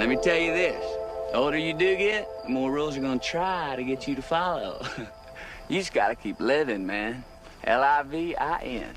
Let me tell you this. The older you do get, the more rules are gonna try to get you to follow. You just gotta keep living, man. Livin.